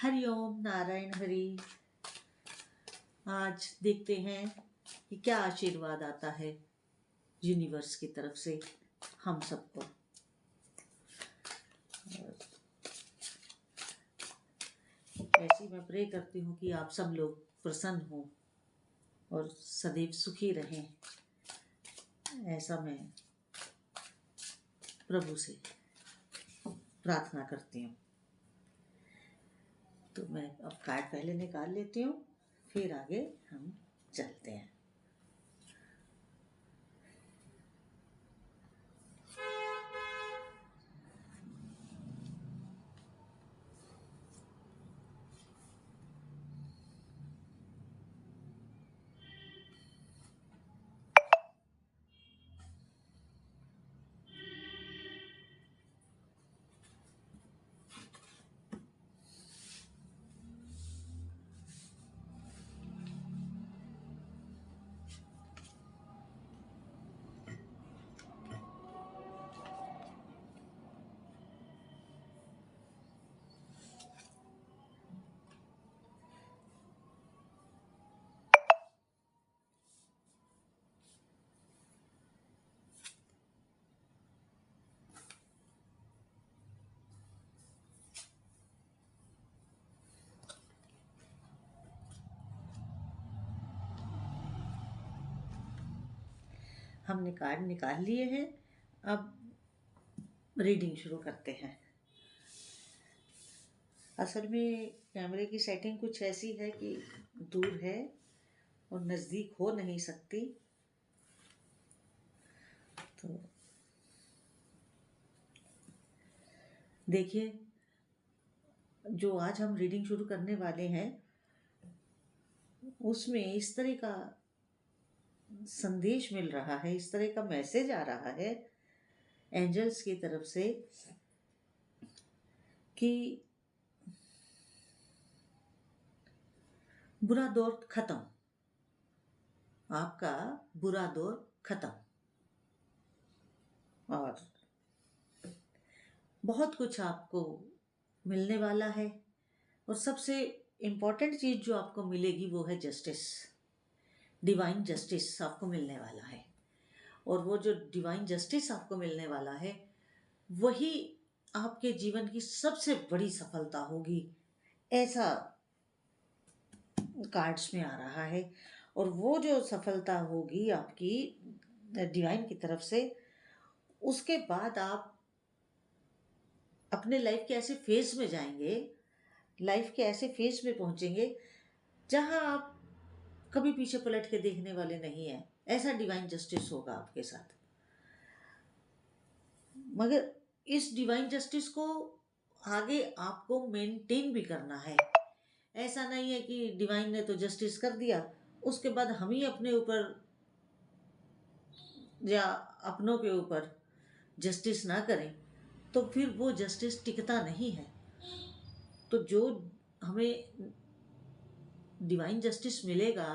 हरिओम नारायण हरि। आज देखते हैं कि क्या आशीर्वाद आता है यूनिवर्स की तरफ से हम सबको। ऐसी मैं प्रे करती हूँ कि आप सब लोग प्रसन्न हो और सदैव सुखी रहें, ऐसा मैं प्रभु से प्रार्थना करती हूँ। तो मैं अब कार्ड पहले निकाल लेती हूँ, फिर आगे हम चलते हैं। हमने कार्ड निकाल लिए हैं, अब रीडिंग शुरू करते हैं। असल में कैमरे की सेटिंग कुछ ऐसी है कि दूर है और नज़दीक हो नहीं सकती। तो देखिए, जो आज हम रीडिंग शुरू करने वाले हैं उसमें इस तरह का संदेश मिल रहा है, इस तरह का मैसेज आ रहा है एंजल्स की तरफ से कि बुरा दौर खत्म, आपका बुरा दौर खत्म और बहुत कुछ आपको मिलने वाला है। और सबसे इम्पोर्टेंट चीज़ जो आपको मिलेगी वो है जस्टिस, डिवाइन जस्टिस आपको मिलने वाला है। और वो जो डिवाइन जस्टिस आपको मिलने वाला है वही आपके जीवन की सबसे बड़ी सफलता होगी, ऐसा कार्ड्स में आ रहा है। और वो जो सफलता होगी आपकी डिवाइन की तरफ से, उसके बाद आप अपने लाइफ के ऐसे फेज में जाएंगे, लाइफ के ऐसे फेज में पहुंचेंगे जहां आप कभी पीछे पलट के देखने वाले नहीं हैं। ऐसा डिवाइन जस्टिस होगा आपके साथ। मगर इस डिवाइन जस्टिस को आगे आपको मेंटेन भी करना है। ऐसा नहीं है कि डिवाइन ने तो जस्टिस कर दिया, उसके बाद हम ही अपने ऊपर या अपनों के ऊपर जस्टिस ना करें तो फिर वो जस्टिस टिकता नहीं है। तो जो हमें डिवाइन जस्टिस मिलेगा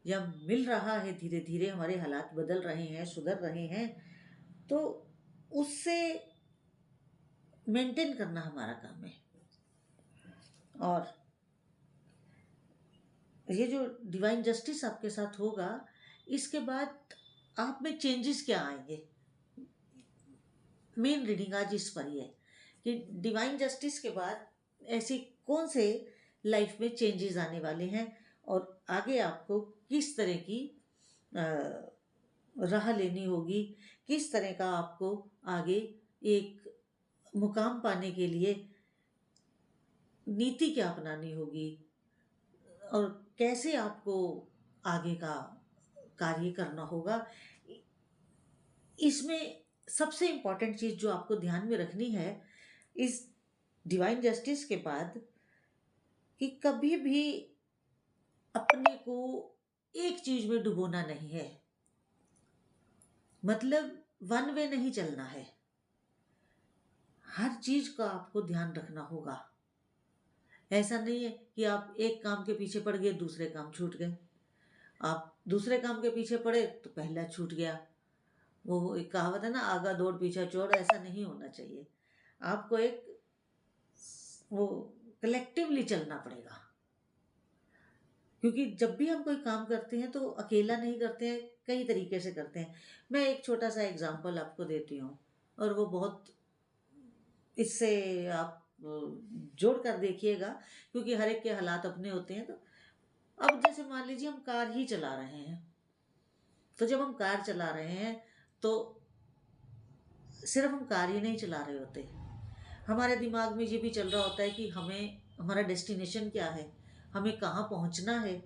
या मिल रहा है, धीरे धीरे हमारे हालात बदल रहे हैं, सुधर रहे हैं, तो उससे मेंटेन करना हमारा काम है। और ये जो डिवाइन जस्टिस आपके साथ होगा, इसके बाद आप में चेंजेस क्या आएंगे, मेन रीडिंग आज इस पर ही है कि डिवाइन जस्टिस के बाद ऐसे कौन से लाइफ में चेंजेस आने वाले हैं और आगे आपको किस तरह की राह लेनी होगी, किस तरह का आपको आगे एक मुकाम पाने के लिए नीति क्या अपनानी होगी और कैसे आपको आगे का कार्य करना होगा। इसमें सबसे इम्पॉर्टेंट चीज़ जो आपको ध्यान में रखनी है इस डिवाइन जस्टिस के बाद, कि कभी भी अपने को एक चीज में डुबोना नहीं है। मतलब वन वे नहीं चलना है, हर चीज का आपको ध्यान रखना होगा। ऐसा नहीं है कि आप एक काम के पीछे पड़ गए, दूसरे काम छूट गए। आप दूसरे काम के पीछे पड़े तो पहला छूट गया। वो एक कहावत है ना, आगा दौड़ पीछा चोर, ऐसा नहीं होना चाहिए। आपको एक वो कलेक्टिवली चलना पड़ेगा, क्योंकि जब भी हम कोई काम करते हैं तो अकेला नहीं करते हैं, कई तरीके से करते हैं। मैं एक छोटा सा एग्जांपल आपको देती हूँ, और वो बहुत, इससे आप जोड़ कर देखिएगा, क्योंकि हर एक के हालात अपने होते हैं। तो अब जैसे मान लीजिए हम कार ही चला रहे हैं, तो जब हम कार चला रहे हैं तो सिर्फ हम कार ही नहीं चला रहे होते, हमारे दिमाग में ये भी चल रहा होता है कि हमें, हमारा डेस्टिनेशन क्या है, हमें कहाँ पहुँचना है,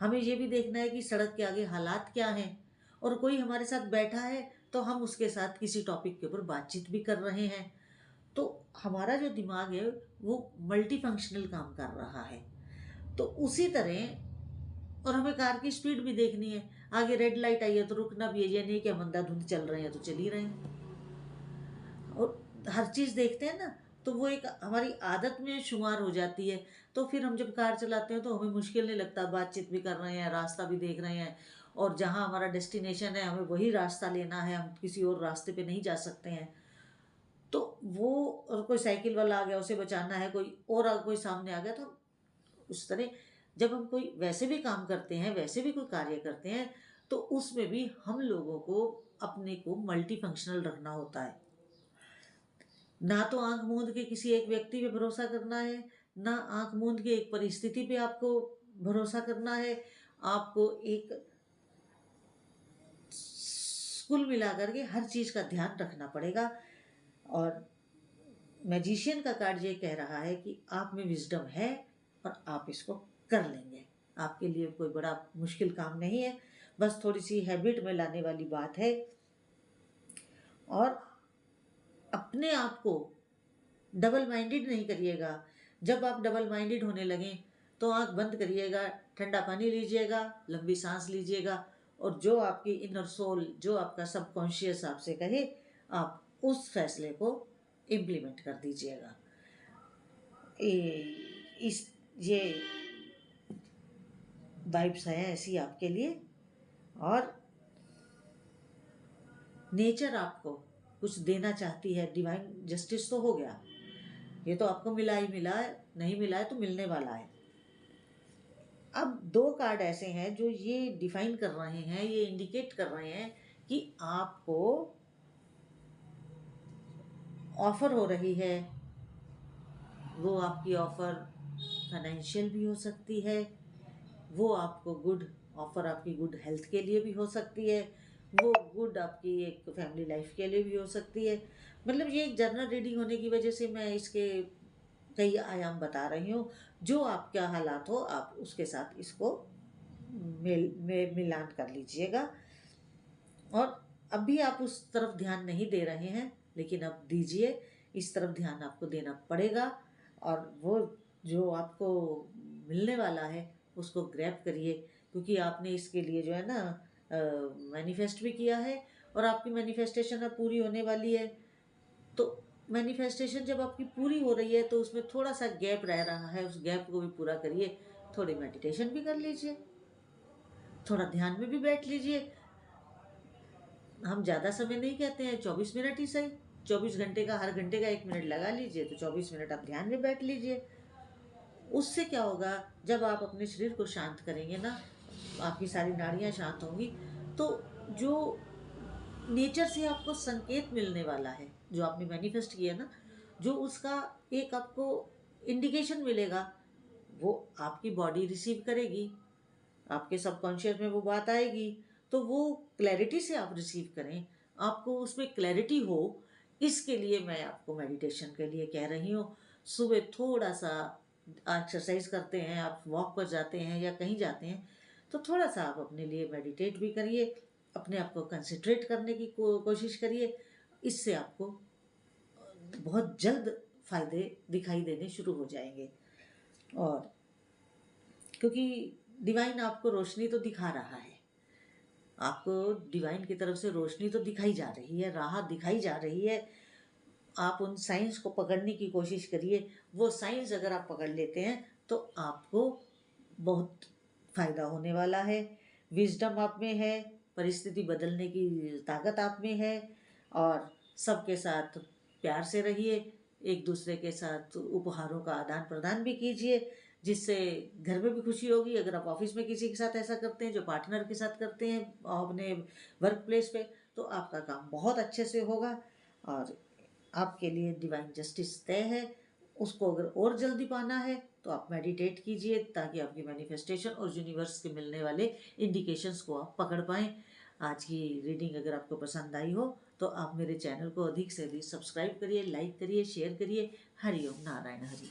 हमें ये भी देखना है कि सड़क के आगे हालात क्या हैं, और कोई हमारे साथ बैठा है तो हम उसके साथ किसी टॉपिक के ऊपर बातचीत भी कर रहे हैं। तो हमारा जो दिमाग है वो मल्टी फंक्शनल काम कर रहा है। तो उसी तरह, और हमें कार की स्पीड भी देखनी है, आगे रेड लाइट आई है तो रुकना भी है, ये नहीं कि हम अंधाधुंध चल रहे हैं तो चल ही रहे हैं, और हर चीज़ देखते हैं ना। तो वो एक हमारी आदत में शुमार हो जाती है। तो फिर हम जब कार चलाते हैं तो हमें मुश्किल नहीं लगता, बातचीत भी कर रहे हैं, रास्ता भी देख रहे हैं, और जहाँ हमारा डेस्टिनेशन है हमें वही रास्ता लेना है, हम किसी और रास्ते पे नहीं जा सकते हैं। तो वो, और कोई साइकिल वाला आ गया उसे बचाना है, कोई और कोई सामने आ गया, तो उस तरह जब हम कोई वैसे भी काम करते हैं, वैसे भी कोई कार्य करते हैं, तो उसमें भी हम लोगों को अपने को मल्टी फंक्शनल रखना होता है। ना तो आंख मूंद के किसी एक व्यक्ति पे भरोसा करना है, ना आंख मूंद के एक परिस्थिति पे आपको भरोसा करना है। आपको एक कुल मिलाकर के हर चीज का ध्यान रखना पड़ेगा। और मैजिशियन का कार्ड ये कह रहा है कि आप में विजडम है और आप इसको कर लेंगे। आपके लिए कोई बड़ा मुश्किल काम नहीं है, बस थोड़ी सी हैबिट में लाने वाली बात है। और अपने आप को डबल माइंडेड नहीं करिएगा। जब आप डबल माइंडेड होने लगें तो आंख बंद करिएगा, ठंडा पानी लीजिएगा, लंबी सांस लीजिएगा, और जो आपकी इनर सोल, जो आपका सबकॉन्शियस आपसे कहे, आप उस फैसले को इम्प्लीमेंट कर दीजिएगा। इस ये वाइब्स हैं ऐसी आपके लिए। और नेचर आपको कुछ देना चाहती है, डिवाइन जस्टिस तो हो गया, ये तो आपको मिला ही मिला है, नहीं मिला है तो मिलने वाला है। अब दो कार्ड ऐसे हैं जो ये डिफाइन कर रहे हैं, ये इंडिकेट कर रहे हैं कि आपको ऑफर हो रही है। वो आपकी ऑफर फाइनेंशियल भी हो सकती है, वो आपको गुड ऑफर आपकी गुड हेल्थ के लिए भी हो सकती है, वो गुड आपकी एक फैमिली लाइफ के लिए भी हो सकती है। मतलब ये एक जनरल रीडिंग होने की वजह से मैं इसके कई आयाम बता रही हूँ। जो आपका हालात हो आप उसके साथ इसको मिलान कर लीजिएगा। और अभी आप उस तरफ ध्यान नहीं दे रहे हैं, लेकिन अब दीजिए, इस तरफ ध्यान आपको देना पड़ेगा। और वो जो आपको मिलने वाला है उसको ग्रैब करिए, क्योंकि आपने इसके लिए जो है ना मैनिफेस्ट भी किया है, और आपकी मैनिफेस्टेशन अब पूरी होने वाली है। तो मैनिफेस्टेशन जब आपकी पूरी हो रही है तो उसमें थोड़ा सा गैप रह रहा है, उस गैप को भी पूरा करिए। थोड़ी मेडिटेशन भी कर लीजिए, थोड़ा ध्यान में भी बैठ लीजिए। हम ज़्यादा समय नहीं कहते हैं, 24 मिनट ही सही। 24 घंटे का हर घंटे का 1 मिनट लगा लीजिए, तो 24 मिनट आप ध्यान में बैठ लीजिए। उससे क्या होगा, जब आप अपने शरीर को शांत करेंगे ना, आपकी सारी नाड़ियाँ शांत होंगी, तो जो नेचर से आपको संकेत मिलने वाला है, जो आपने मैनिफेस्ट किया ना, जो उसका एक आपको इंडिकेशन मिलेगा, वो आपकी बॉडी रिसीव करेगी, आपके सबकॉन्शियस में वो बात आएगी। तो वो क्लैरिटी से आप रिसीव करें, आपको उसमें क्लैरिटी हो, इसके लिए मैं आपको मेडिटेशन के लिए कह रही हूँ। सुबह थोड़ा सा एक्सरसाइज करते हैं, आप वॉक पर जाते हैं या कहीं जाते हैं, तो थोड़ा सा आप अपने लिए मेडिटेट भी करिए, अपने आप को कंसंट्रेट करने की कोशिश करिए। इससे आपको बहुत जल्द फायदे दिखाई देने शुरू हो जाएंगे। और क्योंकि डिवाइन आपको रोशनी तो दिखा रहा है, आपको डिवाइन की तरफ से रोशनी तो दिखाई जा रही है, राह दिखाई जा रही है। आप उन साइंस को पकड़ने की कोशिश करिए। वो साइंस अगर आप पकड़ लेते हैं तो आपको बहुत फायदा होने वाला है। विजडम आप में है, परिस्थिति बदलने की ताकत आप में है, और सबके साथ प्यार से रहिए, एक दूसरे के साथ उपहारों का आदान प्रदान भी कीजिए, जिससे घर में भी खुशी होगी। अगर आप ऑफिस में किसी के साथ ऐसा करते हैं, जो पार्टनर के साथ करते हैं अपने वर्क प्लेस पे, तो आपका काम बहुत अच्छे से होगा और आपके लिए डिवाइन जस्टिस तय है। उसको अगर और जल्दी पाना है तो आप मेडिटेट कीजिए, ताकि आपकी मैनिफेस्टेशन और यूनिवर्स के मिलने वाले इंडिकेशंस को आप पकड़ पाएँ। आज की रीडिंग अगर आपको पसंद आई हो तो आप मेरे चैनल को अधिक से अधिक सब्सक्राइब करिए, लाइक करिए, शेयर करिए। हरिओम नारायण हरि।